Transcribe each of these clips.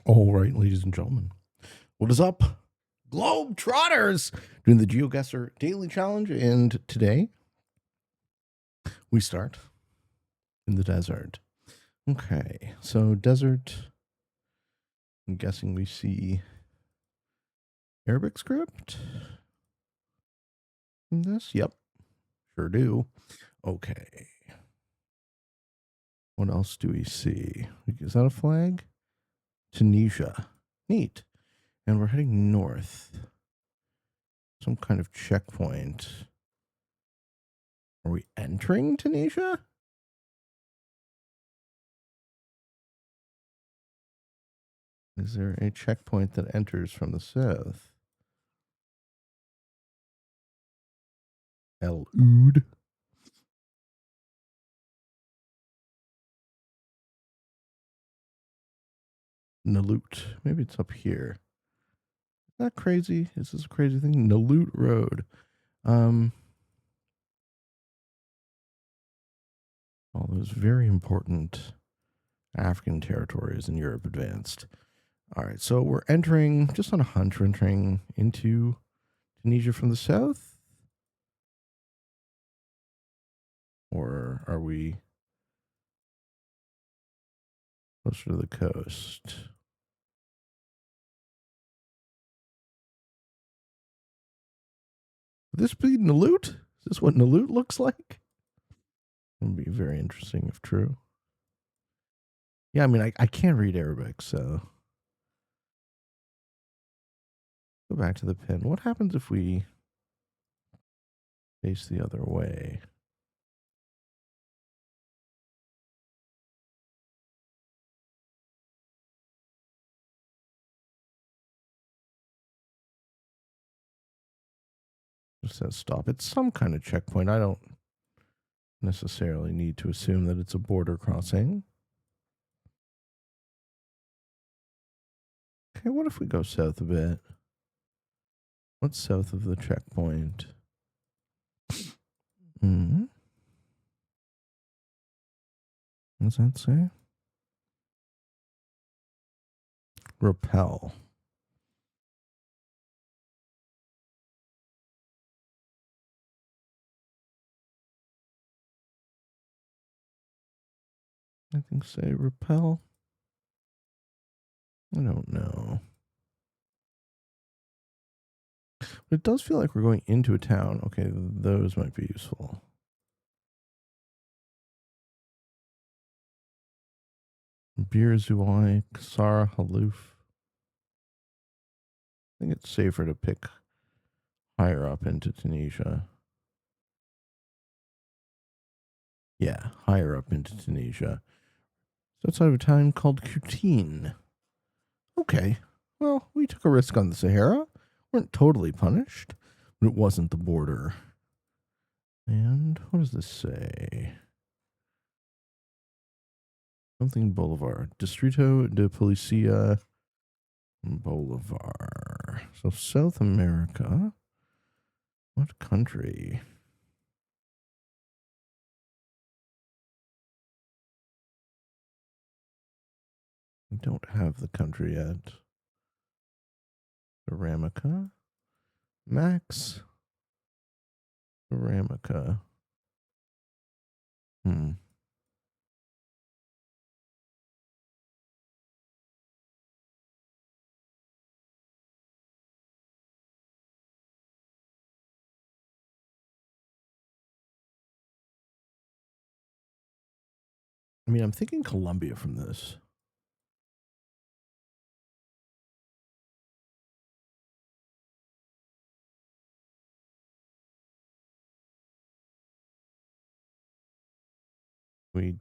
All right, ladies and gentlemen, what is up? Globe Trotters doing the Geoguessr Daily Challenge, and today we start in the desert. Okay, so desert. I'm guessing we see Arabic script in this. Yep, sure do. Okay, what else do we see? Is that a flag? Tunisia. Neat. And we're heading north. Some kind of checkpoint. Are we entering Tunisia? Is there a checkpoint that enters from the south? El Oud. Nalut. Maybe it's up here. Is that crazy? Is this a crazy thing? Nalut Road. All those very important African territories in Europe advanced. All right, so we're entering, just on a hunch, we're entering into Tunisia from the south? Or are we closer to the coast? Would this be Nalut? Is this what Nalut looks like? It would be very interesting if true. Yeah, I mean, I can't read Arabic, so. Go back to the pin. What happens if we face the other way? It says stop. It's some kind of checkpoint. I don't necessarily need to assume that it's a border crossing. Okay, what if we go south a bit? What's south of the checkpoint? Hmm. What does that say? Repel. I think say repel. I don't know. But it does feel like we're going into a town. Okay, those might be useful. Bir Zuai, Kasara, Haluf. I think it's safer to pick higher up into Tunisia. Yeah, higher up into Tunisia. So outside of a town called Kutin. Okay, well, we took a risk on the Sahara. Weren't totally punished, but it wasn't the border. And what does this say? Something Boulevard. Distrito de Policia Boulevard. So South America. What country? We don't have the country yet. Ceramica. Max. Ceramica. I mean, I'm thinking Colombia from this. We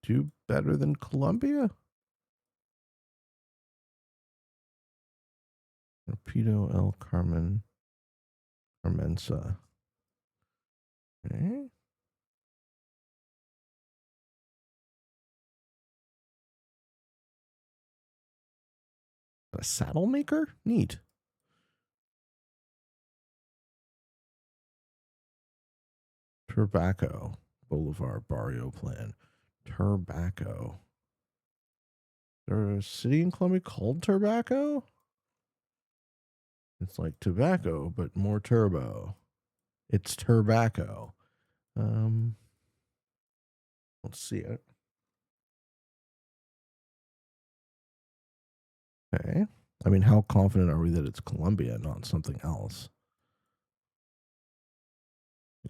do better than Colombia? Rapido El Carmen. Carmenza. Okay. A saddle maker? Neat. Tobacco. Boulevard Barrio Plan. Tobacco. there a city in Colombia called Turbaco? It's like tobacco, but more turbo. It's Turbaco. Let's see it. Okay. I mean, how confident are we that it's Colombia, not something else?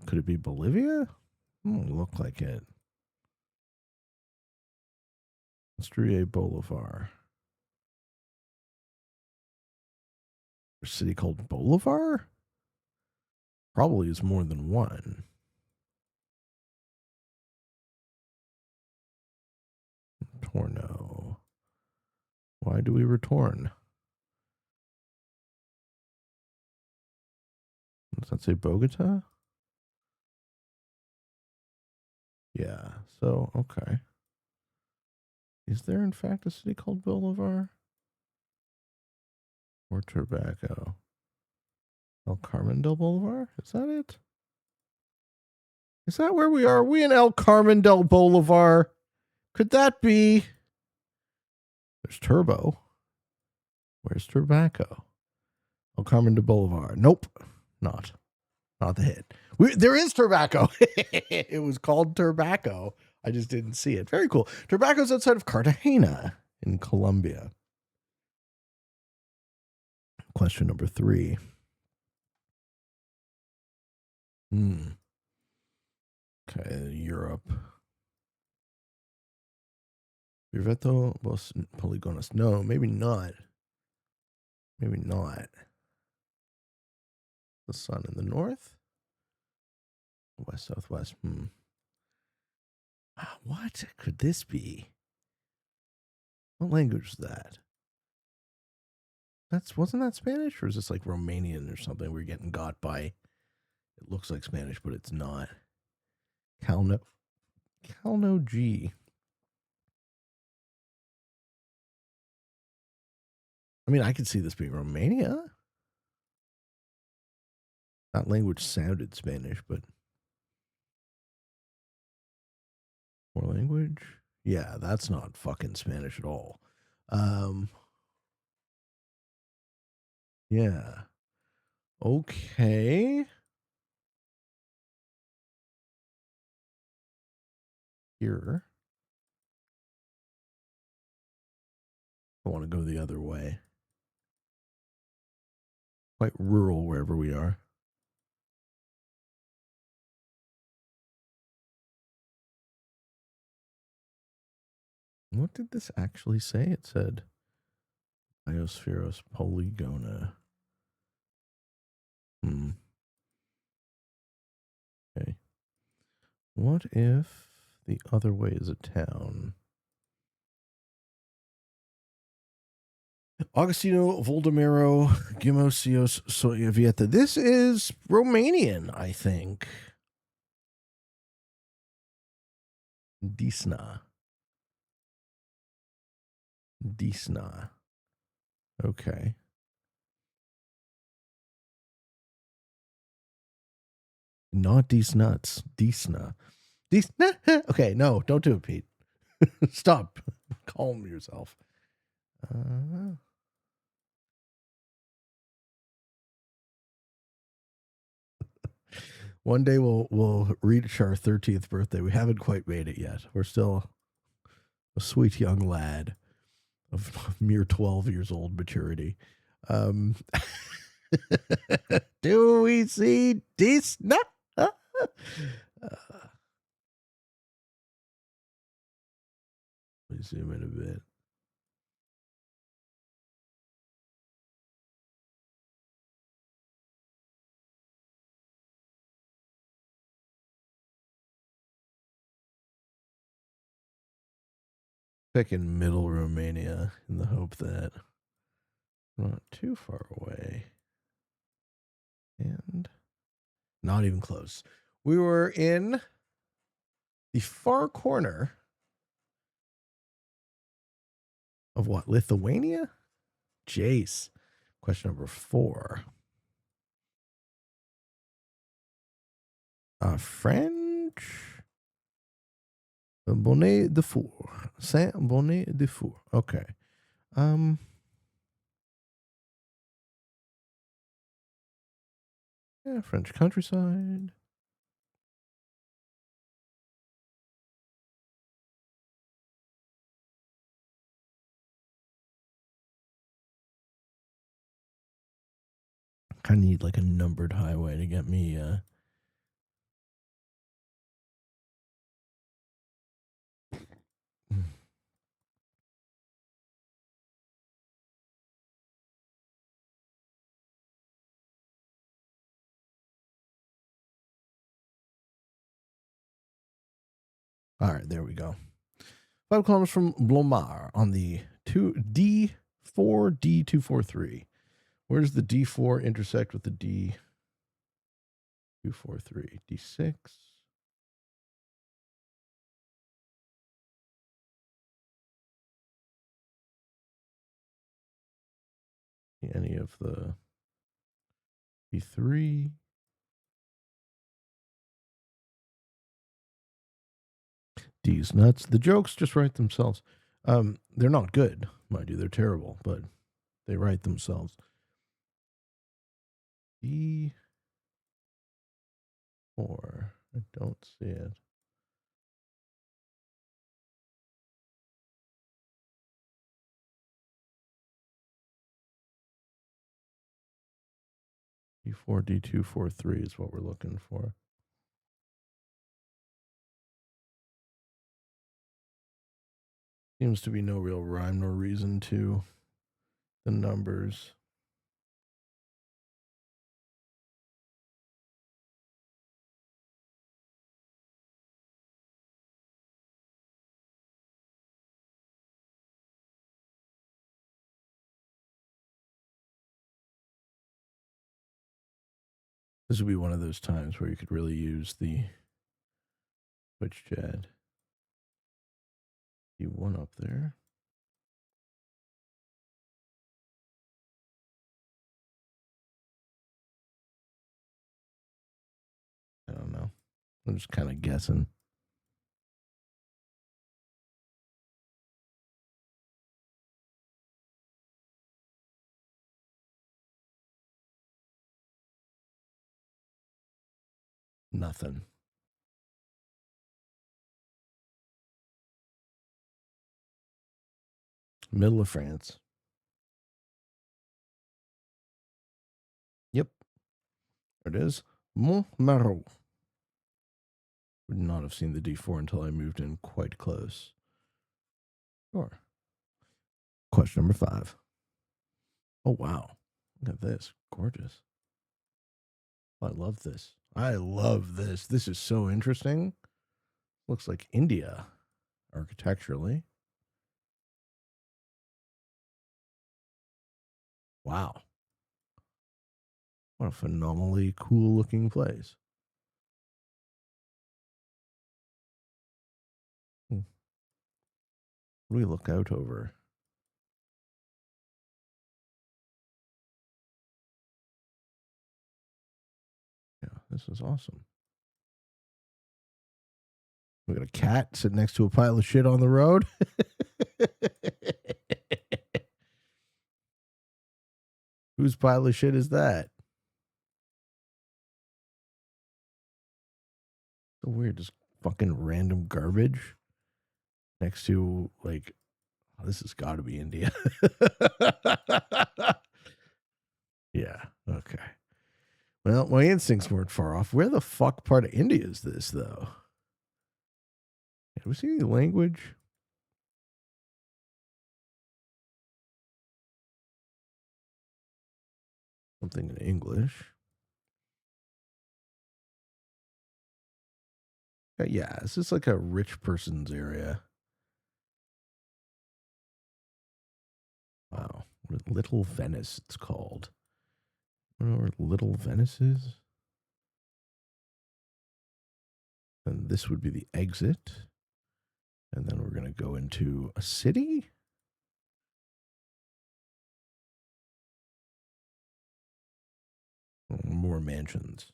Could it be Bolivia? Doesn't look like it. Estrella Bolivar. A city called Bolivar? Probably is more than one. Torno. Why do we return? Does that say Bogota? Yeah, so, okay. Is there, in fact, a city called Bolivar? Or Turbaco? El Carmen del Bolivar? Is that it? Is that where we are? Are we in El Carmen del Bolivar? Could that be? There's Turbo. Where's Turbaco? El Carmen del Bolivar. Nope. Not the hit. There is Turbaco. It was called Turbaco. I just didn't see it. Very cool. Turbaco's outside of Cartagena in Colombia. Question number 3. Okay, Europe. Viveto Bos Polygonus. No, maybe not. Maybe not. The sun in the north? West, southwest. What could this be? What language is that? Wasn't that Spanish? Or is this like Romanian or something? We're getting got by. It looks like Spanish, but it's not. Calno G. I mean, I could see this being Romania. That language sounded Spanish, but more language? Yeah, that's not fucking Spanish at all. Yeah. Okay. Here. I want to go the other way. Quite rural wherever we are. What did this actually say? It said Biospheros Polygona. Okay. What if the other way is a town? Augustino Voldemiro Gimosios Soyavieta. This is Romanian, I think. Disna. Okay. Not these nuts. Disna. Okay, no, don't do it, Pete. Stop. Calm yourself. One day we'll reach our 30th birthday. We haven't quite made it yet. We're still a sweet young lad of mere 12 years old maturity. Do we see this? Let me zoom in a bit. Pick in middle Romania in the hope that not too far away. And not even close. We were in the far corner of what? Lithuania? Jace. Question number 4. French? Bonnet de Four. Saint Bonnet de Four. Okay. Yeah, French countryside. Kind of need like a numbered highway to get me. All right, there we go. 5 kilometers from Blomar on the D4 D243. Where does the D4 intersect with the D243? D6. Any of the D3. D's nuts. The jokes just write themselves. They're not good, mind you. They're terrible, but they write themselves. D4. I don't see it. D4, D243 is what we're looking for. Seems to be no real rhyme nor reason to the numbers. This would be one of those times where you could really use the switch jet. D1 up there. I don't know. I'm just kind of guessing. Nothing. Middle of France. Yep. There it is. Montmartre. Would not have seen the D4 until I moved in quite close. Sure. Question number 5. Oh, wow. Look at this. Gorgeous. I love this. I love this. This is so interesting. Looks like India architecturally. Wow. What a phenomenally cool looking place. What do we look out over? Yeah, this is awesome. We got a cat sitting next to a pile of shit on the road. Whose pile of shit is that? So weird, just fucking random garbage next to like, oh, this has got to be India. Yeah. Okay. Well, my instincts weren't far off. Where the fuck part of India is this, though? Have we seen any language? Something in English. Yeah, this is like a rich person's area. Wow. Little Venice, it's called. I don't know where Little Venice is. And this would be the exit. And then we're going to go into a city. More mansions.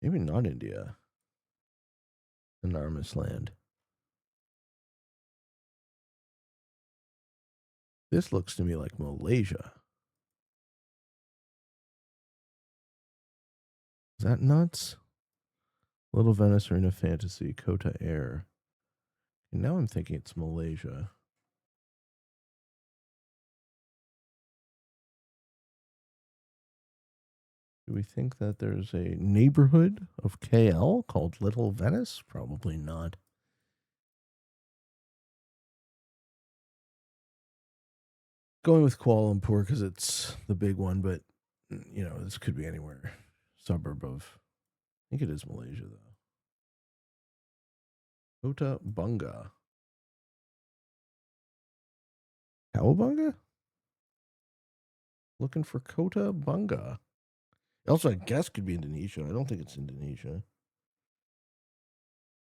Maybe not India. Enormous land. This looks to me like Malaysia. Is that nuts? Little Venice Arena Fantasy, Kota Air. And now I'm thinking it's Malaysia. Do we think that there's a neighborhood of KL called Little Venice? Probably not. Going with Kuala Lumpur because it's the big one, but this could be anywhere. Suburb of, I think it is Malaysia though. Kota Bunga. Cowabunga? Looking for Kota Bunga. Also, I guess could be Indonesia. I don't think it's Indonesia.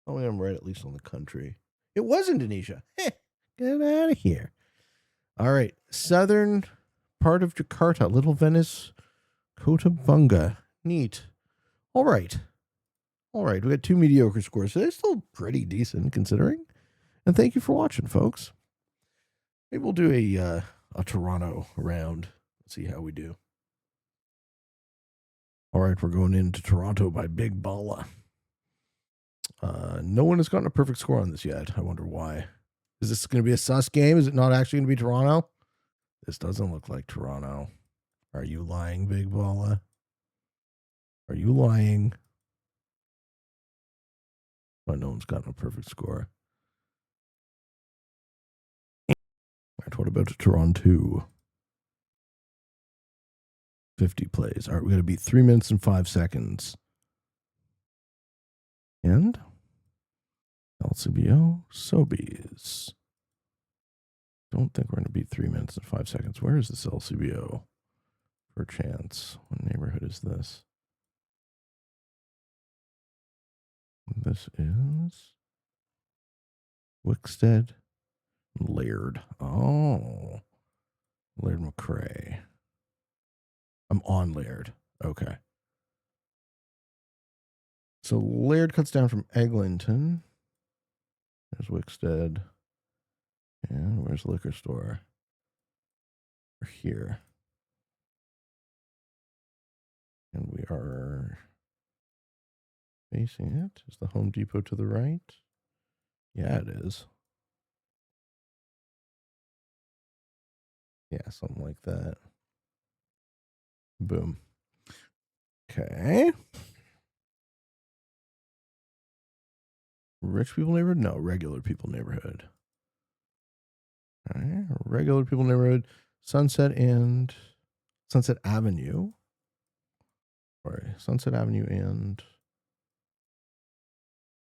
Oh, I'm right, at least on the country. It was Indonesia. Get out of here. All right. Southern part of Jakarta, Little Venice, Kota Bunga. Neat. All right. We got 2 mediocre scores. So they're still pretty decent considering. And thank you for watching, folks. Maybe we'll do a Toronto round. See how we do. All right, we're going into Toronto by Big Balla. No one has gotten a perfect score on this yet. I wonder why. Is this going to be a sus game? Is it not actually going to be Toronto? This doesn't look like Toronto. Are you lying, Big Balla? Are you lying? Oh, no one's gotten a perfect score. All right, what about Toronto? 50 plays. All right, we got to beat 3 minutes and 5 seconds. And LCBO Sobeys. Don't think we're going to beat 3 minutes and 5 seconds. Where is this LCBO? Per chance. What neighborhood is this? This is Wickstead Laird. Oh. Laird McCrae. I'm on Laird. Okay. So Laird cuts down from Eglinton. There's Wickstead. And where's the liquor store? We're here. And we are facing it. Is the Home Depot to the right? Yeah, it is. Yeah, something like that. Boom. Okay. Rich people neighborhood? No, regular people neighborhood. All right. Regular people neighborhood. Sunset Avenue. Sorry, Sunset Avenue and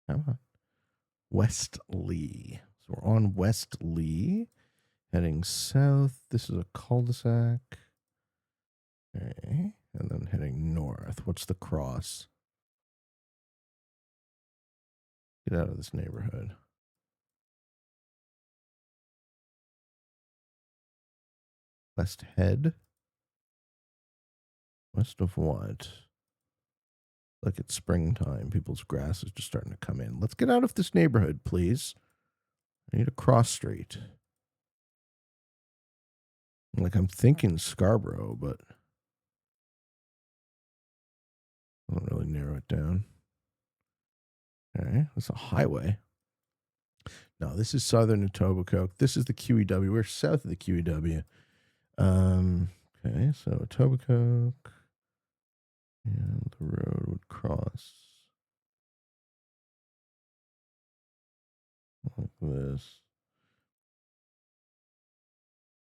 how about West Lee? So we're on West Lee, heading south. This is a cul-de-sac. Okay. And then heading north. What's the cross? Get out of this neighborhood. West Head. West of what? Like it's springtime. People's grass is just starting to come in. Let's get out of this neighborhood, please. I need a cross street. Like I'm thinking Scarborough, but I don't really narrow it down. Okay, that's a highway. No, this is Southern Etobicoke. This is the QEW. We're south of the QEW. Okay, so Etobicoke. And the road would cross like this.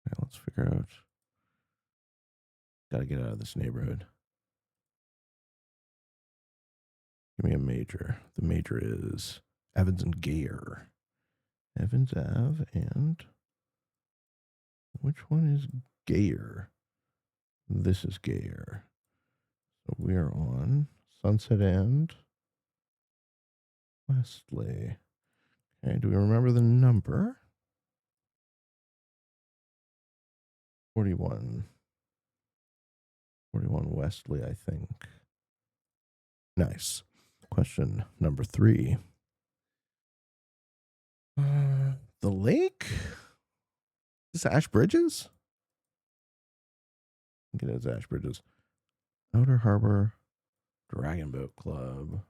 Okay, let's figure out. Got to get out of this neighborhood. Give me a major. The major is Evans and Gayer. Evans Ave and which one is Gayer? This is Gayer. So we are on Sunset End, Westley. Okay, do we remember the number? 41. 41 Westley, I think. Nice. Question number 3. The lake? Is this Ash Bridges? I think it is Ash Bridges. Outer Harbor Dragon Boat Club.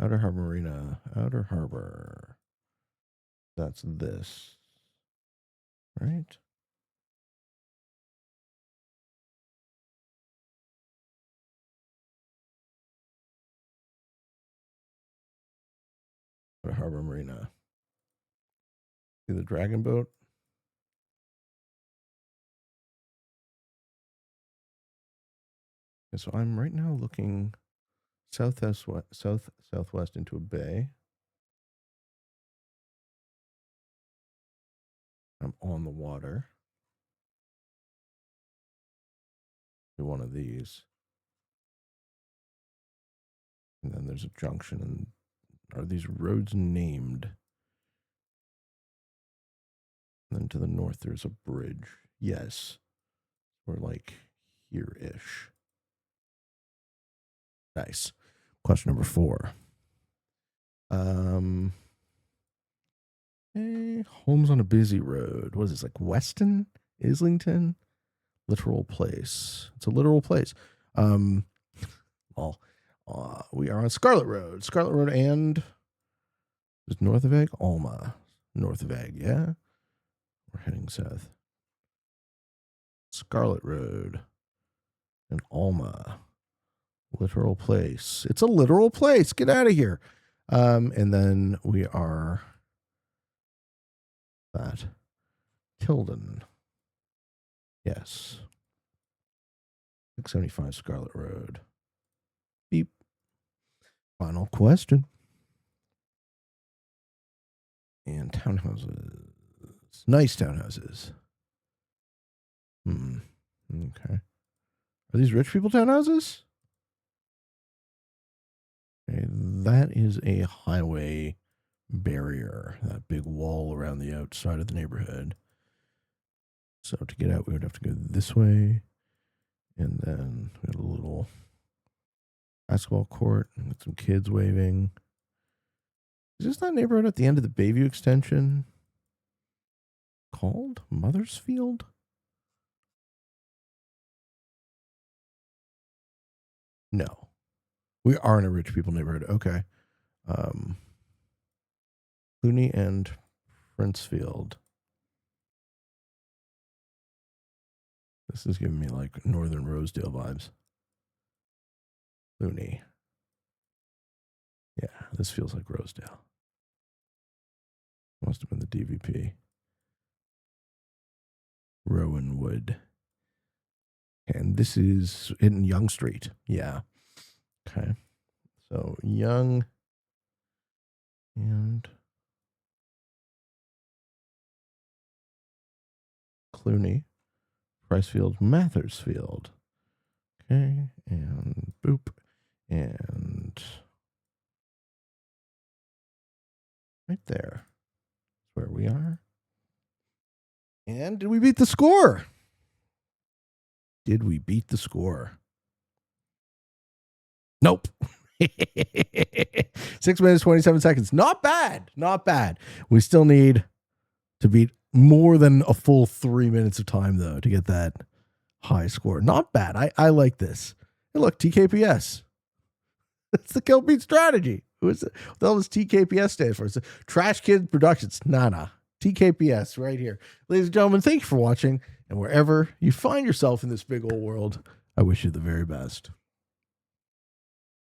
Outer Harbor Marina. Outer Harbor. That's this. Right? Outer Harbor Marina. See the dragon boat? Okay, so I'm right now looking southwest into a bay. I'm on the water. Do one of these. And then there's a junction. And are these roads named? And then to the north, there's a bridge. Yes. We're like here-ish. Nice. Question number 4. Homes on a busy road. What is this, like Weston? Islington? Literal place. It's a literal place. We are on Scarlet Road. Scarlet Road and is north of Egg? Alma. North of Egg, yeah? We're heading south. Scarlet Road and Alma. Literal place. It's a literal place. Get out of here. And then we are that. Tilden. Yes. 675 Scarlet Road. Beep. Final question. And townhouses. Nice townhouses. Okay. Are these rich people townhouses? Okay, that is a highway barrier. That big wall around the outside of the neighborhood. So to get out, we would have to go this way. And then we have a little basketball court with some kids waving. Is this that neighborhood at the end of the Bayview extension called Mothersfield? No. We are in a rich people neighborhood. Okay. Clooney and Princefield. This is giving me like Northern Rosedale vibes. Clooney. Yeah, this feels like Rosedale. Must have been the DVP. Rowanwood. And this is in Young Street. Yeah. Okay. So Young and Clooney, Pricefield, Mathersfield. Okay. And boop. And right there. That's where we are. And did we beat the score? Did we beat the score? Nope. 6 minutes, 27 seconds. Not bad. Not bad. We still need to beat more than a full 3 minutes of time, though, to get that high score. Not bad. I like this. Hey, look, TKPS. That's the Kill Beat strategy. What the hell does TKPS stand for? It's Trash Kid Productions. Nah. TKPS right here. Ladies and gentlemen, thank you for watching. And wherever you find yourself in this big old world, I wish you the very best.